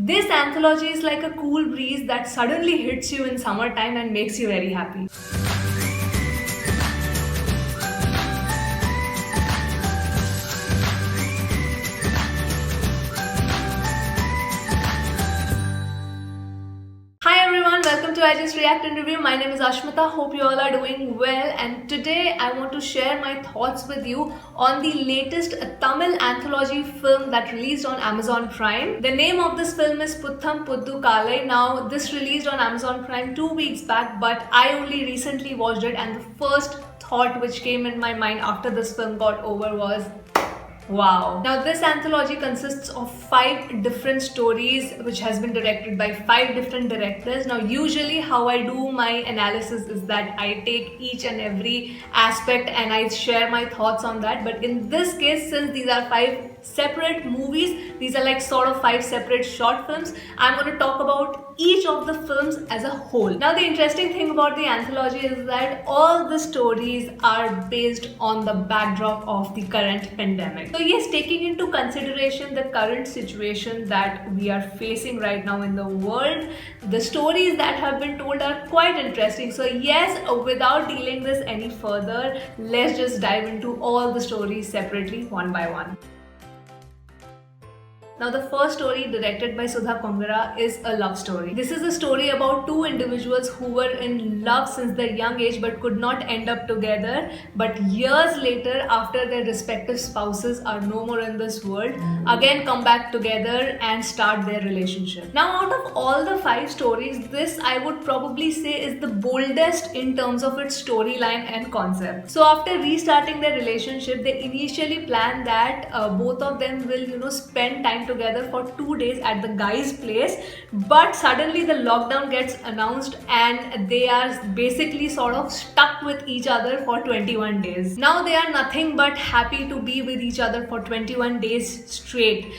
This anthology is like a cool breeze that suddenly hits you in summertime and makes you very happy. Hi everyone, welcome to I Just React and Review. My name is Ashmita. Hope you all are doing well, and today I want to share my thoughts with you on the latest Tamil anthology film that released on Amazon Prime. The name of this film is Putham Puddu Kalai. Now this released on Amazon Prime 2 weeks back, but I only recently watched it, and the first thought which came in my mind after this film got over was, wow. Now this anthology consists of 5 different stories which has been directed by 5 different directors. Now usually how I do my analysis is that I take each and every aspect and I share my thoughts on that. But in this case, since these are 5 separate movies, these are like sort of 5 separate short films, I'm going to talk about each of the films as a whole. Now the interesting thing about the anthology is that all the stories are based on the backdrop of the current pandemic. So yes, taking into consideration the current situation that we are facing right now in the world, the stories that have been told are quite interesting. So yes, without dealing this any further, let's just dive into all the stories separately, one by one. Now the first story, directed by Sudha Kongara, is a love story. This is a story about 2 individuals who were in love since their young age but could not end up together, but years later, after their respective spouses are no more in this world, again come back together and start their relationship. Now out of all the 5 stories, this I would probably say is the boldest in terms of its storyline and concept. So after restarting their relationship, they initially planned that both of them will spend time together for 2 days at the guy's place, but suddenly the lockdown gets announced and they are basically sort of stuck with each other for 21 days. Now they are nothing but happy to be with each other for 21 days straight,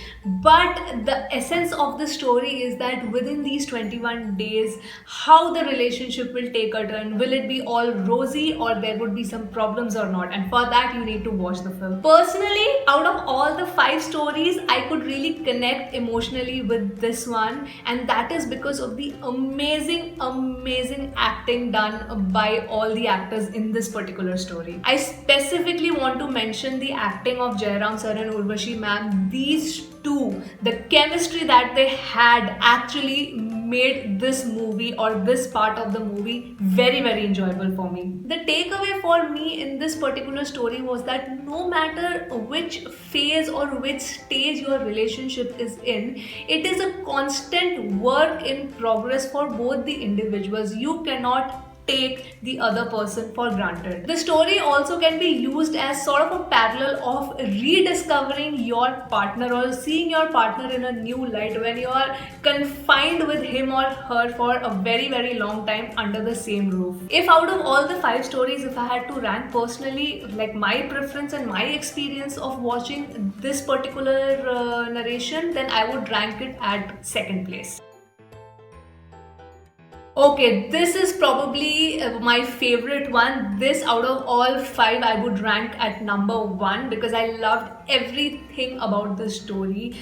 but the essence of the story is that within these 21 days, how the relationship will take a turn. Will it be all rosy or there would be some problems or not? And for that you need to watch the film. Personally, out of all the 5 stories, I could really connect emotionally with this one, and that is because of the amazing acting done by all the actors in this particular story. I specifically want to mention the acting of Jairam sir and Urvashi ma'am. These two, the chemistry that they had actually made this movie or this part of the movie very enjoyable for me. The takeaway for me in this particular story was that no matter which phase or which stage your relationship is in, it is a constant work in progress for both the individuals. You cannot take the other person for granted. The story also can be used as sort of a parallel of rediscovering your partner or seeing your partner in a new light when you are confined with him or her for a very long time under the same roof. If out of all the 5 stories, if I had to rank personally, like my preference and my experience of watching this particular narration, then I would rank it at 2nd place. Okay, this is probably my favorite one. This out of all 5 I would rank at number 1 because I loved everything about the story.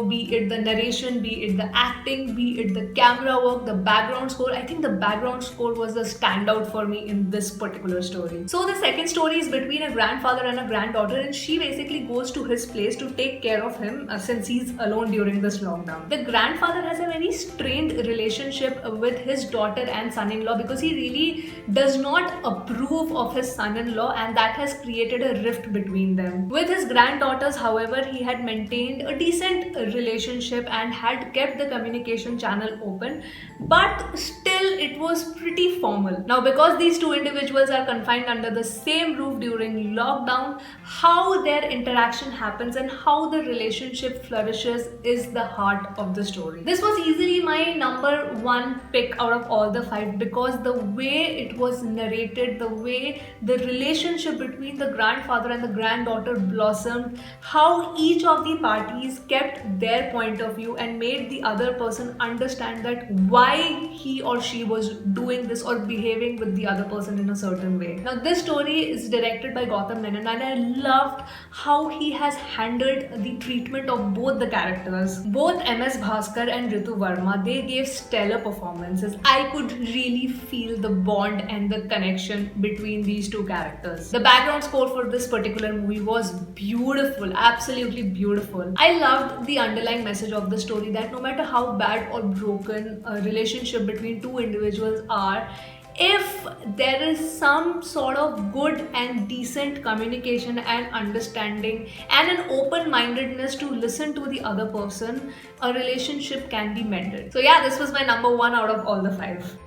Be it the narration, be it the acting, be it the camera work, the background score. I think the background score was the standout for me in this particular story. So the second story is between a grandfather and a granddaughter, and she basically goes to his place to take care of him since he's alone during this lockdown. The grandfather has a very strained relationship with his daughter and son-in-law because he really does not approve of his son-in-law, and that has created a rift between them. With his granddaughters, however, he had maintained a decent relationship and had kept the communication channel open, but still it was pretty formal. Now because these 2 individuals are confined under the same roof during lockdown, how their interaction happens and how the relationship flourishes is the heart of the story. This was easily my number 1 pick out of all the 5 because the way it was narrated, the way the relationship between the grandfather and the granddaughter blossomed, how each of the parties kept their point of view and made the other person understand that why he or she was doing this or behaving with the other person in a certain way. Now this story is directed by Gautam Menon, and I loved how he has handled the treatment of both the characters. Both MS Bhaskar and Ritu Verma, they gave stellar performances. I could really feel the bond and the connection between these two characters. The background score for this particular movie was beautiful, absolutely beautiful. I loved the underlying message of the story that no matter how bad or broken a relationship between two individuals are, if there is some sort of good and decent communication and understanding and an open-mindedness to listen to the other person, a relationship can be mended. So yeah, this was my number one out of all the 5.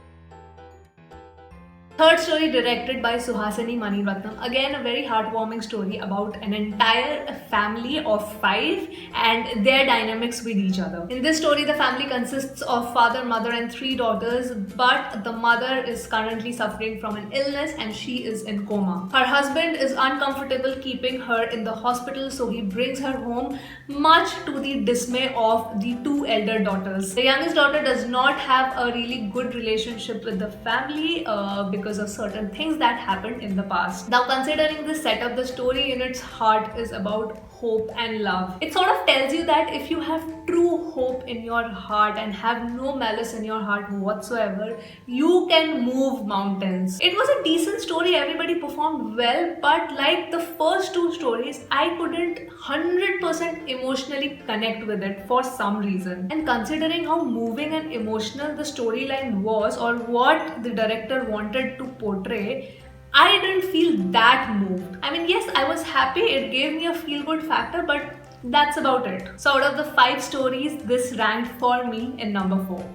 Third story directed by Suhasini Maniratnam. Again, a very heartwarming story about an entire family of 5 and their dynamics with each other. In this story, the family consists of father, mother and 3 daughters, but the mother is currently suffering from an illness and she is in coma. Her husband is uncomfortable keeping her in the hospital, so he brings her home, much to the dismay of the 2 elder daughters. The youngest daughter does not have a really good relationship with the family because of certain things that happened in the past. Now, considering the setup, the story in its heart is about hope and love. It sort of tells you that if you have true hope in your heart and have no malice in your heart whatsoever, you can move mountains. It was a decent story, everybody performed well, but like the first 2 stories, I couldn't 100% emotionally connect with it for some reason. And considering how moving and emotional the storyline was, or what the director wanted to portray, I didn't feel that moved. I mean, yes, I was happy, it gave me a feel-good factor, but that's about it. So out of the 5 stories, this ranked for me in number 4.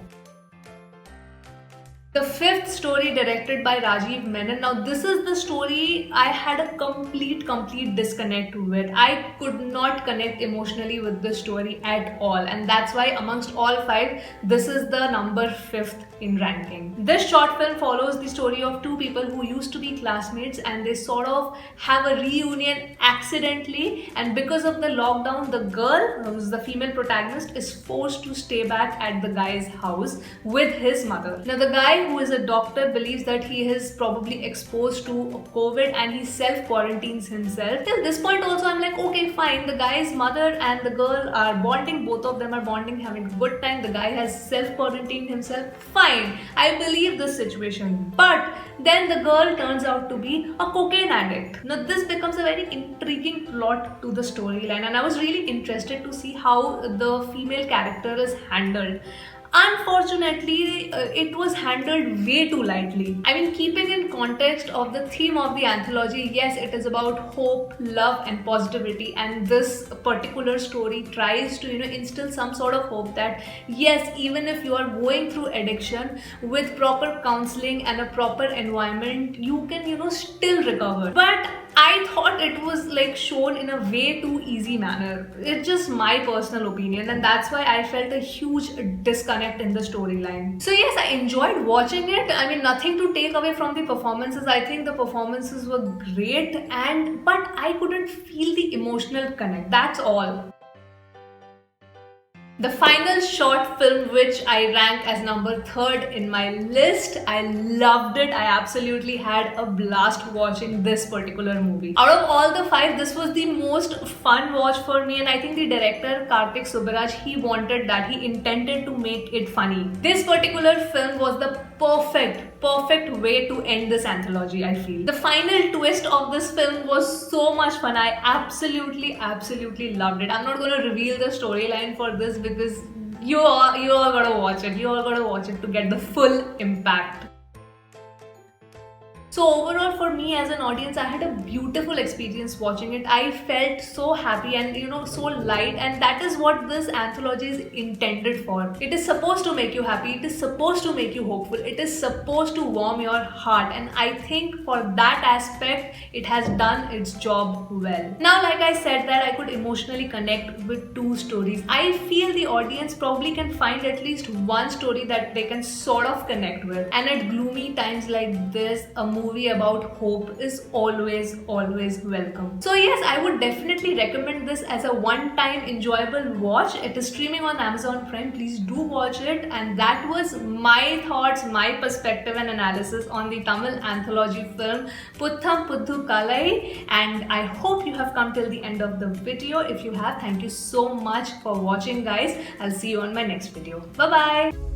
The 5th story directed by Rajiv Menon. Now this is the story I had a complete disconnect with. I could not connect emotionally with this story at all, and that's why amongst all 5, this is the number 5th in ranking. This short film follows the story of 2 people who used to be classmates and they sort of have a reunion accidentally, and because of the lockdown, the girl, who's the female protagonist, is forced to stay back at the guy's house with his mother. Now the guy, who is a doctor, believes that he is probably exposed to COVID and he self-quarantines himself. Till this point also I'm like, okay fine, the guy's mother and the girl are bonding, both of them are bonding, having a good time, the guy has self-quarantined himself, fine, I believe this situation. But then the girl turns out to be a cocaine addict. Now this becomes a very intriguing plot to the storyline, and I was really interested to see how the female character is handled. Unfortunately, it was handled way too lightly. I mean, keeping in context of the theme of the anthology, yes, it is about hope, love and positivity, and this particular story tries to, instill some sort of hope that yes, even if you are going through addiction, with proper counseling and a proper environment, you can, still recover. But I thought it was like shown in a way too easy manner. It's just my personal opinion, and that's why I felt a huge disconnect in the storyline. So yes, I enjoyed watching it. I mean, nothing to take away from the performances. I think the performances were great, but I couldn't feel the emotional connect. That's all. The final short film, which I rank as number 3rd in my list, I loved it. I absolutely had a blast watching this particular movie. Out of all the 5, this was the most fun watch for me, and I think the director Kartik Subbaraj, he wanted that. He intended to make it funny. This particular film was the perfect way to end this anthology, I feel. The final twist of this film was so much fun. I absolutely loved it. I'm not going to reveal the storyline for this because you all gotta watch it. You all gotta watch it to get the full impact. So overall, for me as an audience, I had a beautiful experience watching it. I felt so happy and so light, and that is what this anthology is intended for. It is supposed to make you happy, it is supposed to make you hopeful, it is supposed to warm your heart, and I think for that aspect, it has done its job well. Now, like I said that I could emotionally connect with 2 stories. I feel the audience probably can find at least one story that they can sort of connect with, and at gloomy times like this, a movie movie about hope is always welcome. So yes, I would definitely recommend this as a one-time enjoyable watch. It is streaming on Amazon Prime. Please do watch it. And that was my thoughts, my perspective and analysis on the Tamil anthology film Putham Pudhu Kalai. And I hope you have come till the end of the video. If you have, thank you so much for watching, guys. I'll see you on my next video. Bye bye.